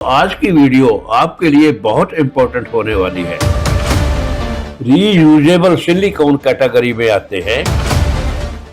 आज की वीडियो आपके लिए बहुत इंपॉर्टेंट होने वाली है। रीयूजेबल सिलिकॉन कैटेगरी में आते हैं।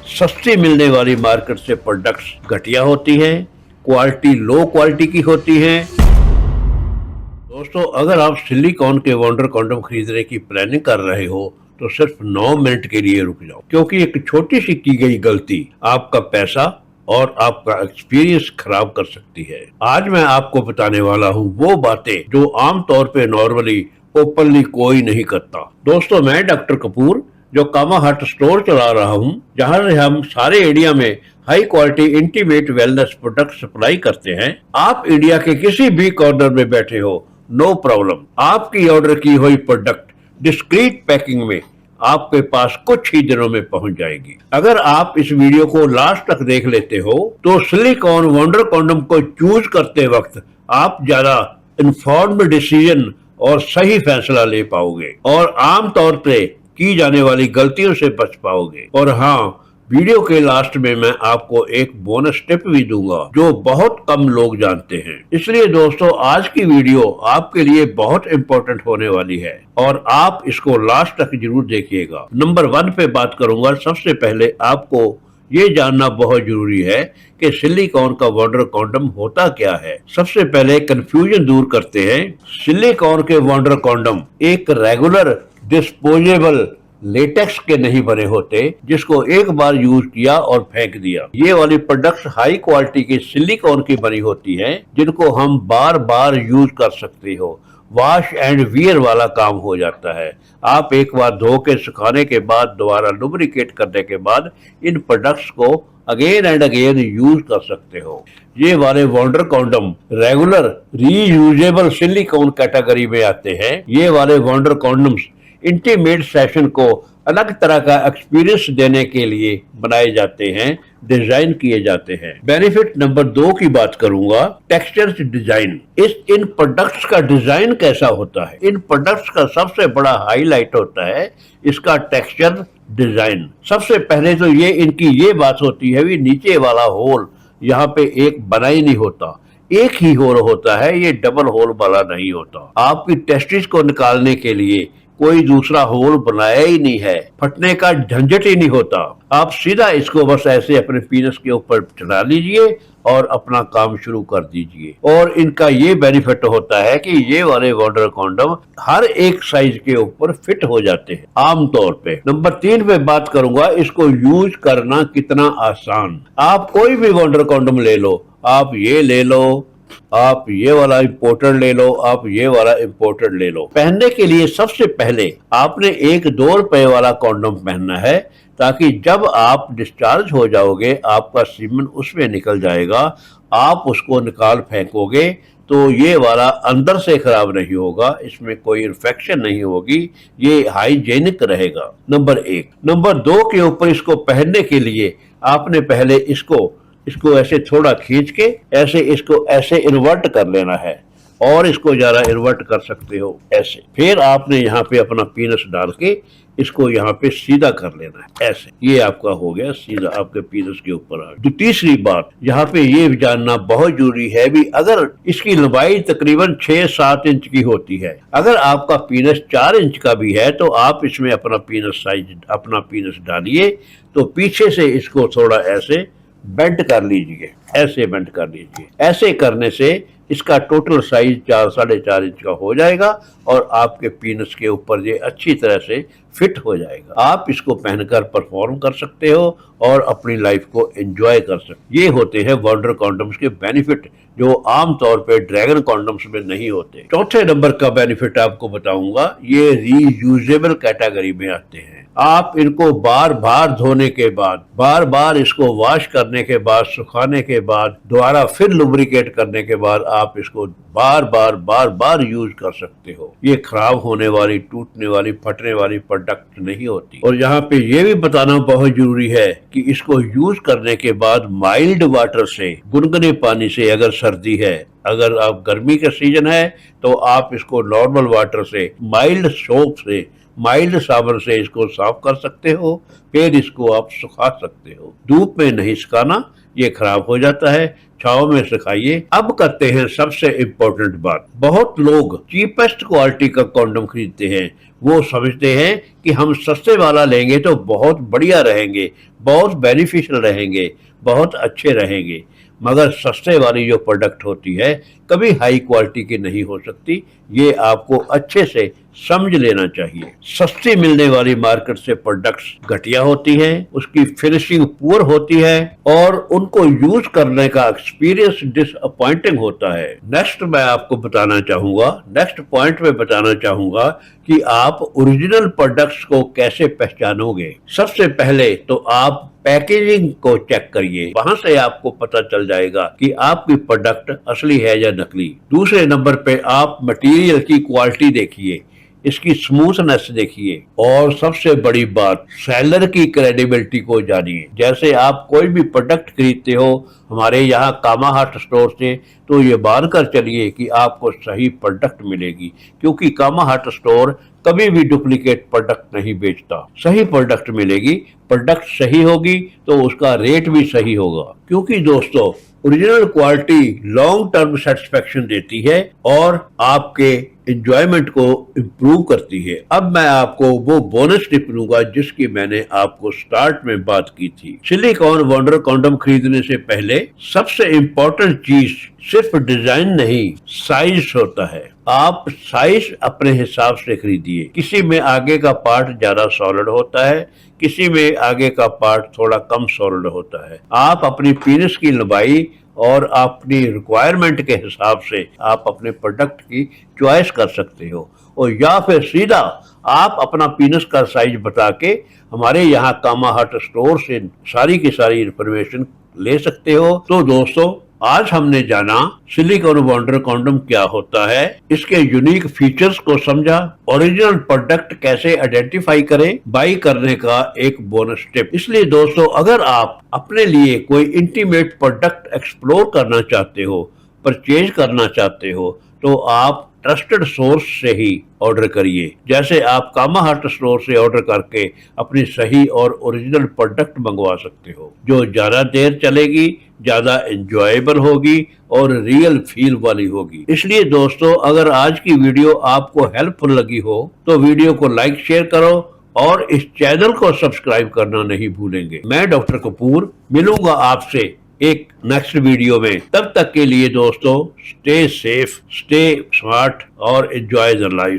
सस्ती मिलने वाली मार्केट से प्रोडक्ट्स घटिया होती हैं, क्वालिटी लो क्वालिटी की होती है। दोस्तों, अगर आप सिलिकॉन के वंडर कॉन्डम खरीदने की प्लानिंग कर रहे हो तो सिर्फ 9 मिनट के लिए रुक जाओ, क्योंकि एक छोटी सी की गई गलती आपका पैसा और आपका एक्सपीरियंस खराब कर सकती है। आज मैं आपको बताने वाला हूँ वो बातें जो आमतौर पे नॉर्मली ओपनली कोई नहीं करता। दोस्तों, मैं डॉक्टर कपूर जो कामा हट स्टोर चला रहा हूँ, जहाँ से हम सारे इंडिया में high quality intimate wellness product supply करते हैं। आप इंडिया के किसी भी कॉर्नर में बैठे हो, नो प्रॉब्लम, आपकी ऑर्डर की हुई प्रोडक्ट डिस्क्रीट पैकिंग में आपके पास कुछ ही दिनों में पहुंच जाएगी। अगर आप इस वीडियो को लास्ट तक देख लेते हो तो सिलिकॉन वंडर कॉन्डम को चूज करते वक्त आप ज्यादा इन्फॉर्म्ड डिसीजन और सही फैसला ले पाओगे और आमतौर पे की जाने वाली गलतियों से बच पाओगे। और हाँ, वीडियो के लास्ट में मैं आपको एक बोनस टिप भी दूंगा जो बहुत कम लोग जानते हैं। इसलिए दोस्तों, आज की वीडियो आपके लिए बहुत इंपॉर्टेंट होने वाली है और आप इसको लास्ट तक जरूर देखिएगा। नंबर 1 पे बात करूंगा। सबसे पहले आपको ये जानना बहुत जरूरी है कि सिलिकॉन का वंडर कॉन्डम होता क्या है। सबसे पहले कंफ्यूजन दूर करते हैं। सिलिकॉन के वंडर कॉन्डम एक रेगुलर डिस्पोजेबल लेटेक्स के नहीं बने होते जिसको एक बार यूज किया और फेंक दिया। ये वाली प्रोडक्ट्स हाई क्वालिटी की सिलिकॉन की बनी होती हैं जिनको हम बार बार यूज कर सकते हो। वॉश एंड वियर वाला काम हो जाता है। आप एक बार धो के सुखाने के बाद दोबारा लुब्रिकेट करने के बाद इन प्रोडक्ट्स को अगेन एंड अगेन यूज कर सकते हो। ये वाले wonder condom regular reusable silicon category में आते हैं। ये वाले वंडर कॉन्डम्स इंटीमेट सेशन को अलग तरह का एक्सपीरियंस देने के लिए बनाए जाते हैं, डिजाइन किए जाते हैं। बेनिफिट नंबर 2 की बात करूंगा, टेक्सचर डिजाइन। इन प्रोडक्ट्स का डिजाइन कैसा होता है? इन प्रोडक्ट्स का सबसे बड़ा हाईलाइट होता है इसका टेक्सचर डिजाइन। सबसे पहले तो ये इनकी ये बात होती है भी नीचे वाला होल यहाँ पे एक बना ही नहीं होता, एक ही होल होता है, ये डबल होल वाला नहीं होता। आपकी टेस्टिस को निकालने के लिए कोई दूसरा होल बनाया ही नहीं है, फटने का झंझट ही नहीं होता। आप सीधा इसको बस ऐसे अपने पीनस के ऊपर चढ़ा लीजिए और अपना काम शुरू कर दीजिए। और इनका ये बेनिफिट होता है कि ये वाले वंडर कॉन्डम हर एक साइज के ऊपर फिट हो जाते हैं आमतौर पे। नंबर 3 पे बात करूंगा, इसको यूज करना कितना आसान। आप कोई भी वंडर कॉन्डम ले लो, आप ये ले लो, आप ये वाला इम्पोर्टेड ले लो, आप ये वाला इम्पोर्टेड ले लो। पहनने के लिए सबसे पहले आपने एक 2 रुपए वाला कॉन्डम पहनना है, ताकि जब आप डिस्चार्ज हो जाओगे आपका सीमन उसमें निकल जाएगा। आप उसको निकाल फेंकोगे तो ये वाला अंदर से खराब नहीं होगा, इसमें कोई इन्फेक्शन नहीं होगी, ये हाइजेनिक रहेगा। नंबर 1। नंबर 2 के ऊपर इसको पहनने के लिए आपने पहले इसको ऐसे थोड़ा खींच के ऐसे इसको ऐसे इन्वर्ट कर लेना है और इसको जरा इन्वर्ट कर सकते हो ऐसे। फिर आपने यहाँ पे अपना पीनस डाल के इसको यहाँ पे सीधा कर लेना है ऐसे। ये आपका हो गया सीधा, आपके पीनस के ऊपर आ गया। तीसरी बात यहाँ पे ये जानना बहुत जरूरी है भी, अगर इसकी लंबाई तकरीबन 6-7 इंच की होती है, अगर आपका पीनस 4 इंच का भी है तो आप इसमें अपना पीनस डालिए तो पीछे से इसको थोड़ा ऐसे बेंड कर लीजिए, ऐसे बेंड कर लीजिए। ऐसे करने से इसका टोटल साइज 4-4.5 इंच का हो जाएगा और आपके पीनस के ऊपर ये अच्छी तरह से फिट हो जाएगा। आप इसको पहनकर परफॉर्म कर सकते हो और अपनी लाइफ को एंजॉय कर सकते। ये होते हैं वंडर कॉन्डम्स के बेनिफिट जो आमतौर पे ड्रैगन कॉन्डम्स में नहीं होते। चौथे नंबर का बेनिफिट आपको बताऊंगा, ये रीयूजेबल कैटेगरी में आते हैं। आप इनको बार बार धोने के बाद, बार बार इसको वॉश करने के बाद, सुखाने के बाद, दोबारा फिर लुब्रिकेट करने के बाद आप इसको बार बार यूज कर सकते हो। ये खराब होने वाली, टूटने वाली, फटने वाली प्रोडक्ट नहीं होती। और यहाँ पे ये भी बताना बहुत जरूरी है कि इसको यूज करने के बाद माइल्ड वाटर से, गुनगुने पानी से, अगर सर्दी है, अगर आप गर्मी का सीजन है तो आप इसको नॉर्मल वाटर से, माइल्ड सोप से, माइल्ड साबुन से इसको साफ कर सकते हो। फिर इसको आप सुखा सकते हो। धूप में नहीं सुखाना, ये खराब हो जाता है। छाव में सुखाइए। अब करते हैं सबसे इम्पोर्टेंट बात। बहुत लोग चीपेस्ट क्वालिटी का कॉन्डम खरीदते हैं। वो समझते हैं कि हम सस्ते वाला लेंगे तो बहुत बढ़िया रहेंगे, बहुत बेनिफिशियल रहेंगे, बहुत अच्छे रहेंगे। मगर सस्ते वाली जो प्रोडक्ट होती है कभी हाई क्वालिटी की नहीं हो सकती। ये आपको अच्छे से समझ लेना चाहिए। सस्ती मिलने वाली मार्केट से प्रोडक्ट्स घटिया होती हैं, उसकी फिनिशिंग पुअर होती है और उनको यूज करने का एक्सपीरियंस डिसअपॉइंटिंग होता है। नेक्स्ट पॉइंट में बताना चाहूंगा कि आप ओरिजिनल प्रोडक्ट्स को कैसे पहचानोगे। सबसे पहले तो आप पैकेजिंग को चेक करिए, वहां से आपको पता चल जाएगा कि आपकी प्रोडक्ट असली है या नकली। दूसरे नंबर पे आप मटेरियल की क्वालिटी देखिए, इसकी स्मूथनेस देखिए और सबसे बड़ी बात, सेलर की क्रेडिबिलिटी को जानिए। जैसे आप कोई भी प्रोडक्ट खरीदते हो हमारे यहाँ कामा हार्ट स्टोर से, तो ये मान कर चलिए कि आपको सही प्रोडक्ट मिलेगी, क्योंकि कामा हार्ट स्टोर कभी भी डुप्लीकेट प्रोडक्ट नहीं बेचता। सही प्रोडक्ट मिलेगी, प्रोडक्ट सही होगी तो उसका रेट भी सही होगा। क्योंकि दोस्तों original quality long term satisfaction देती है और आपके एंजॉयमेंट को इम्प्रूव करती है। अब मैं आपको वो बोनस टिप दूंगा जिसकी मैंने आपको स्टार्ट में बात की थी। सिलिकॉन वंडर कॉन्डम खरीदने से पहले सबसे इम्पोर्टेंट चीज सिर्फ डिजाइन नहीं, साइज होता है। आप साइज अपने हिसाब से खरीदिए। किसी में आगे का पार्ट ज्यादा सॉलिड होता है, किसी में आगे का पार्ट थोड़ा कम सॉलिड होता है। आप अपनी पीनस की लंबाई और अपनी रिक्वायरमेंट के हिसाब से आप अपने प्रोडक्ट की चॉइस कर सकते हो, और या फिर सीधा आप अपना पीनस का साइज बता के हमारे यहाँ कामा हार्ट स्टोर से सारी की सारी इंफॉर्मेशन ले सकते हो। तो दोस्तों आज हमने जाना सिलिकॉन वंडर कॉन्डम क्या होता है, इसके यूनिक फीचर्स को समझा, ओरिजिनल प्रोडक्ट कैसे आइडेंटिफाई करें, बाई करने का एक बोनस टिप। इसलिए दोस्तों अगर आप अपने लिए कोई इंटीमेट प्रोडक्ट एक्सप्लोर करना चाहते हो, परचेज करना चाहते हो, तो आप ट्रस्टेड सोर्स से ही ऑर्डर करिए। जैसे आप कामा हार्ट स्टोर से ऑर्डर करके अपनी सही और ओरिजिनल प्रोडक्ट मंगवा सकते हो, जो ज्यादा देर चलेगी, ज्यादा एंजॉयबल होगी और रियल फील वाली होगी। इसलिए दोस्तों अगर आज की वीडियो आपको हेल्पफुल लगी हो तो वीडियो को लाइक शेयर करो और इस चैनल को सब्सक्राइब करना नहीं भूलेंगे। मैं डॉक्टर कपूर मिलूंगा आपसे एक नेक्स्ट वीडियो में। तब तक के लिए दोस्तों स्टे सेफ, स्टे स्मार्ट और एंजॉय द लाइफ।